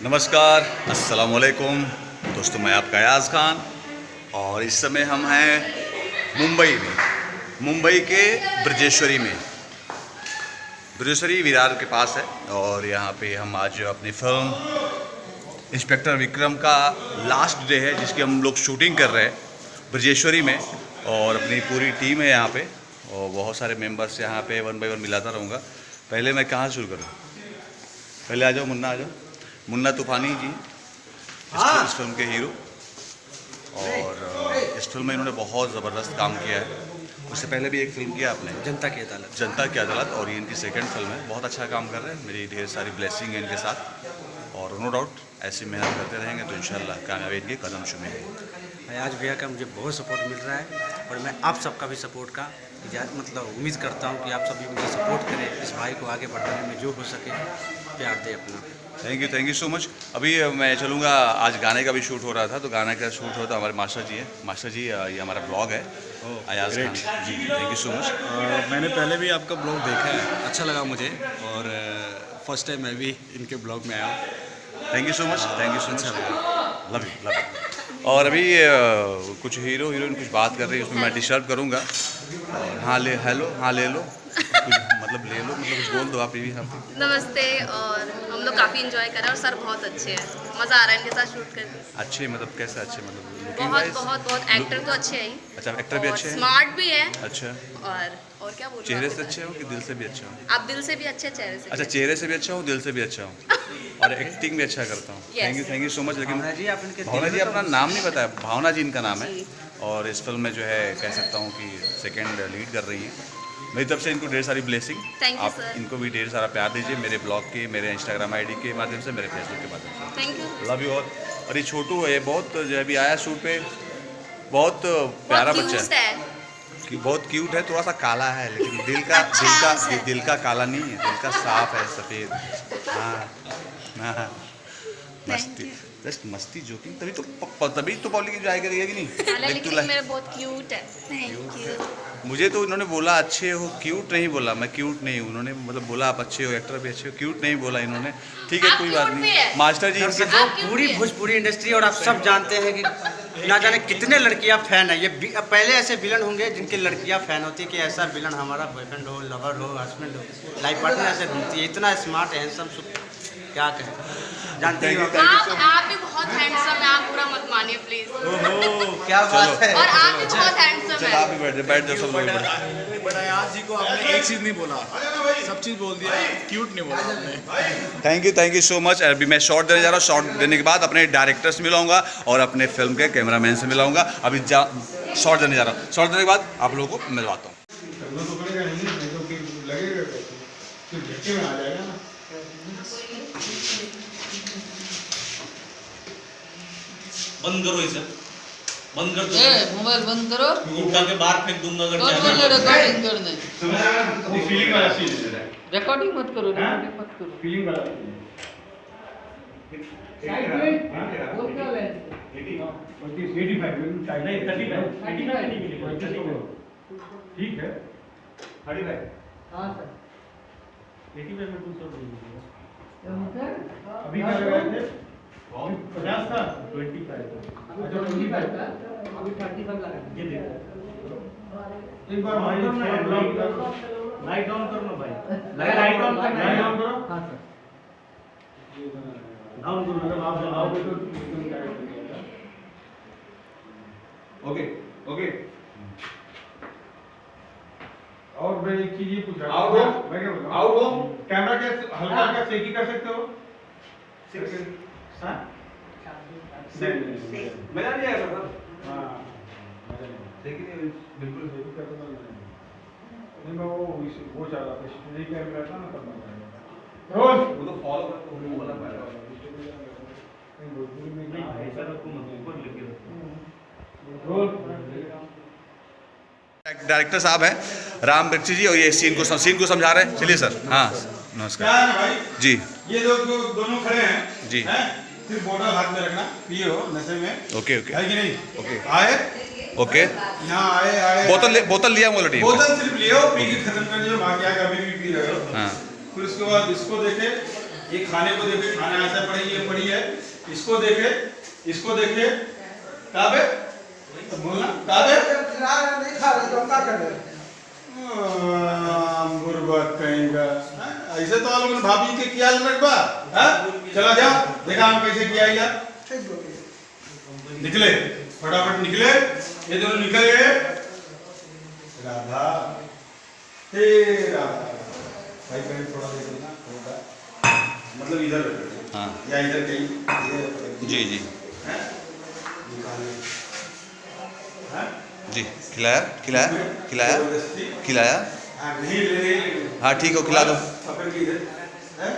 नमस्कार, अस्सलाम वालेकुम दोस्तों, मैं आपका अयाज़ खान और इस समय हम हैं मुंबई के ब्रजेश्वरी में। ब्रजेश्वरी विरार के पास है और यहाँ पे हम आज अपनी फिल्म इंस्पेक्टर विक्रम का लास्ट डे है जिसकी हम लोग शूटिंग कर रहे हैं ब्रजेश्वरी में। और अपनी पूरी टीम है यहाँ पे और बहुत सारे मेंबर्स यहाँ पे वन बाय वन मिलाता रहूँगा। पहले मैं कहाँ शुरू करूँ? पहले आ जाओ मुन्ना, आ जाओ। मुन्ना तूफानी जी इस फिल्म के हीरो और इस फिल्म में इन्होंने बहुत ज़बरदस्त काम किया है। उससे पहले भी एक फिल्म किया आपने, जनता की अदालत, और ये इनकी सेकंड फिल्म है। बहुत अच्छा काम कर रहे हैं, मेरी ढेर सारी ब्लेसिंग है इनके साथ और नो डाउट ऐसी मेहनत करते रहेंगे तो इंशाल्लाह कामयाबी के कदम चूमेंगे। आज भैया का मुझे बहुत सपोर्ट मिल रहा है और मैं आप सबका भी सपोर्ट का उम्मीद करता हूँ कि आप सभी मुझे सपोर्ट करें, इस भाई को आगे बढ़ाने में जो हो सके प्यार दे अपना। Thank you so much. अभी मैं चलूँगा, आज गाने का भी शूट हो रहा था तो गाने का शूट हो तो हमारे मास्टर जी हैं। मास्टर जी, ये हमारा ब्लॉग है अयाज़ खान जी, थैंक यू सो मच। मैंने पहले भी आपका ब्लॉग देखा है, अच्छा लगा मुझे और फर्स्ट टाइम मैं भी इनके ब्लॉग में आया हूँ। Thank you so much, love you. और अभी कुछ हीरो हीरोइन कुछ बात कर रही है, उसमें मैं डिस्टर्ब करूँगा। हाँ ले लो कुछ मतलब ले लो, मतलब कुछ बोल दो आप। भी नमस्ते। और हम लोग काफ़ी एंजॉय कर रहे हैं और सर बहुत अच्छे हैं, मज़ा आ रहा है इनके साथ शूट करके। अच्छे मतलब कैसे अच्छे? मतलब बहुत एक्टर तो अच्छे हैं ही। अच्छा, एक्टर भी अच्छे हैं, स्मार्ट भी है। अच्छा, और क्या बोलूं, चेहरे से अच्छे हो कि दिल से भी अच्छे हो? आप दिल से भी अच्छे, चेहरे से। अच्छा, चेहरे से भी अच्छा हूँ, दिल से भी अच्छा हूँ और एक्टिंग भी अच्छा करता हूँ। Thank you so much. लेकिन भावना जी अपना नाम नहीं बताया। भावना जी इनका नाम है और इस फिल्म में जो है कह सकता हूँ कि सेकेंड लीड कर रही हैं। मेरी तरफ से इनको ढेर सारी ब्लेसिंग। आप इनको भी ढेर सारा प्यार दीजिए, मेरे ब्लॉग के, मेरे इंस्टाग्राम आईडी के माध्यम से, मेरे फेसबुक के माध्यम से। Thank you, love you all. और ये छोटू है, बहुत जो अभी आया शूट पे, बहुत प्यारा बच्चा है, बहुत क्यूट है, थोड़ा सा काला है लेकिन दिल का काला नहीं है, दिल का साफ है, सफ़ेद। हाँ, मस्ती, जस्ट मस्ती जोकिंग, तभी तो पब्लिक एंजॉय करेगी कि नहीं? लेकिन मेरे बहुत क्यूट है। Thank you. मुझे तो उन्होंने बोला अच्छे हो, क्यूट नहीं बोला। मैं क्यूट नहीं हूँ, उन्होंने मतलब बोला आप अच्छे हो, एक्टर भी अच्छे हो, क्यूट नहीं बोला इन्होंने। ठीक है, कोई बात नहीं। मास्टर जी पूरी भोजपुरी इंडस्ट्री और आप सब जानते हैं कि ना जाने कितने लड़कियां फैन है। ये पहले ऐसे विलन होंगे जिनकी लड़कियां फैन होती कि ऐसा विलन हमारा बॉयफ्रेंड हो, लवर हो, हस्बैंड हो, लाइफ पार्टनर ऐसे ढूंढती है। इतना स्मार्ट हैंडसम, क्या कहें, जानते हैं आप भी बहुत हैंडसम है, आप बुरा मत मानिए प्लीज। क्या बात है। और आप भी बहुत हैंडसम है। आप भी बैठ जाओ सब लोग। बट अयाज़ जी को आपने एक चीज़ नहीं बोला, सब चीज़ बोल दिया, क्यूट नहीं बोला आपने। Thank you so much. अभी मैं शॉट देने जा रहा हूँ। शॉट देने के बाद अपने डायरेक्टर से मिलाऊंगा और अपने फिल्म के कैमरामैन से मिलाऊंगा। अभी शॉट देने जा रहा हूँ। शॉट देने के बाद आप लोगों को मिलवाता हूँ। बंद करो इसे, बंद कर दो। मोबाइल बंद करो, उठा के बाहर फेंक दूंगा अगर रिकॉर्डिंग करने। रिकॉर्डिंग मत करो, रिकॉर्डिंग मत करो। फीलिंग वाला साइड में बोल क्या है? 85 नहीं 35 ठीक है 35। हां सर, 85 में 200 दे दीजिए। अभी क्या लगाए थे? 50 था, 25 था। अच्छा 25 था, अभी 35 लगा। ये देखो एक बार भाई लाइट ऑन करो ना भाई, लाइट ऑन करो। हां सर, डाउन करो, मतलब आप आओगे तो ओके। और मैं एक चीज ये पूछ रहा हूँ, मैं क्या बोल रहा हूँ, कैमरा क्या हल्का हल्का शेकी कर सकते हो? मजा नहीं आएगा सर। हाँ, देखिए बिल्कुल शेकी करता तो नहीं, मैं वो चाह रहा था स्टडी कैमरा था ना, तब मजा आएगा। रोज वो तो फॉलो करते हो, वो वाला पाएगा भोजपुरी में नहीं ऐसा रखो, मत ऊपर लेके रखो। रोज डायरेक्टर साहब हैं राम बख्शी जी और ये सीन को समझा रहे हैं। चलिए सर। हाँ नमस्कार भाई जी। ये लोग जो दोनों खड़े हैं जी, सिर्फ बॉटल हाथ में रखना, पिए हो नशे में। ओके है कि नहीं? ओके। आए ओके, यहाँ आए बोतल लिया मोलटी। बोतल सिर्फ लियो, पी के खत्म कर दियो, बाकी आगे अभी भी पी रहे हो। हाँ फिर उसके बाद इसको देखे, ये खाने को देखे, खाना ऐसा पड़ी, ये पड़ी है, इसको देखे, इसको देखे, काबे बोलना काबे नहीं खा रहे तो हम क्या कर रहे हैं? गुरबत कहेंगे ऐसे तो लोगों ने भाभी के किया लड़का, चला जाओ देखा हम कैसे किया यार, निकले फटाफट निकले, ये दोनों निकल गए, राधा हे राधा भाई कहीं थोड़ा देखो ना, थोड़ा मतलब इधर हाँ या इधर कहीं जी जी हैं निकाले हैं जी, खिलाया खिलाया खिलाया जबरदस्ती खिलाया। नहीं ले रहे हाँ ठीक हो, खिला दो। पकड़ के इधर हैं,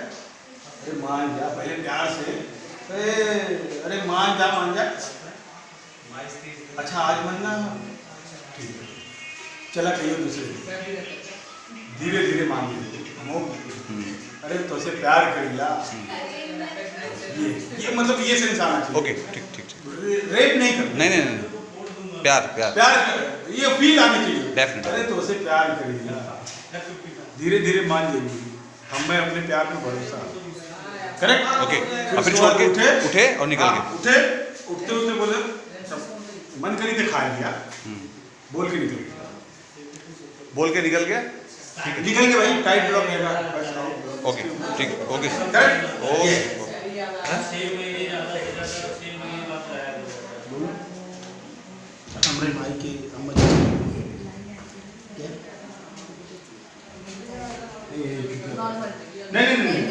अरे मान जा पहले प्यार से, अरे मान जा अच्छा आज मनना ठीक है, चला कहियो दूसरे धीरे धीरे मान लीजिए हम, अरे तो से प्यार करिया, ये मतलब ये से इंसान चाहिए। ओके ठीक ठीक ठीक, रेप नहीं करना, नहीं नहीं नहीं, प्यार प्यार प्यार ये फील आनी चाहिए। Definitely. अरे तो से प्यार करिए, धीरे धीरे मान जाइए, हमें अपने प्यार पे भरोसा, करेक्ट ओके। और फिर छोड़ के उठे और निकल हाँ, गए। उठे उठते उठते बोले मन करी तो खा लिया, बोल के निकल गया, बोल के निकल गया। निकल के भाई टाइट ब्लॉक रहेगा बस आओ। ओके ठीक, ओके करेक्ट ओके। हमारे भाई के अम्मा जी नहीं नहीं नहीं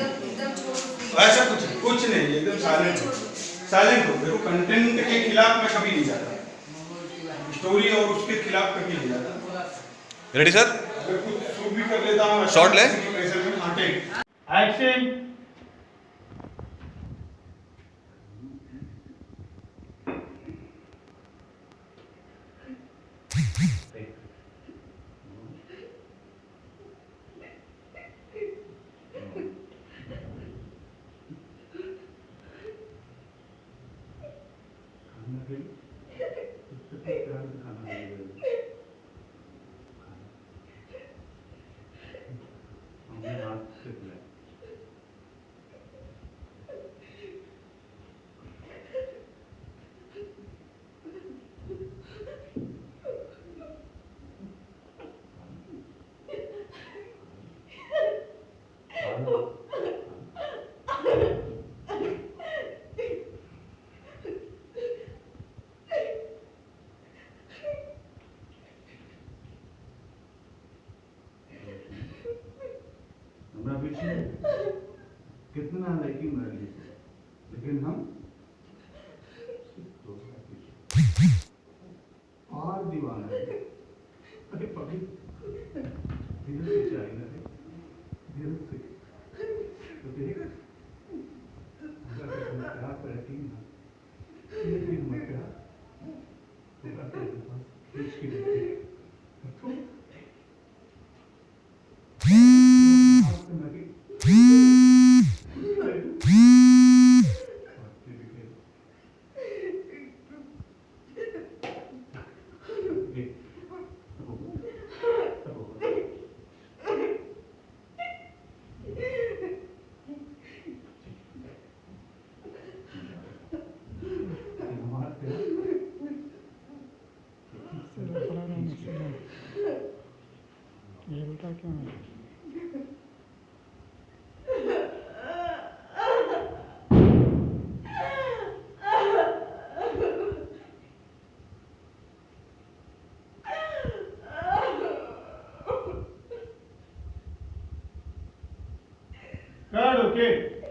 ऐसा कुछ नहीं, एकदम साइलेंट हो। देखो कंटेंट के खिलाफ मैं कभी नहीं जाता, स्टोरी और उसके खिलाफ कभी नहीं जाता। रेडी सर, अगर कुछ शूट भी कर लेता हूँ, शॉट ले। एक्शन। कितना लड़की मर गई, लेकिन हम और दीवाना है। अरे पगली दिल से चाहिए ना, दिल से तो देख अगर तुम प्यार करती ना, ये भी मत प्यार तो करते हैं इसकी तो ये उल्टा क्यों है? Good, okay.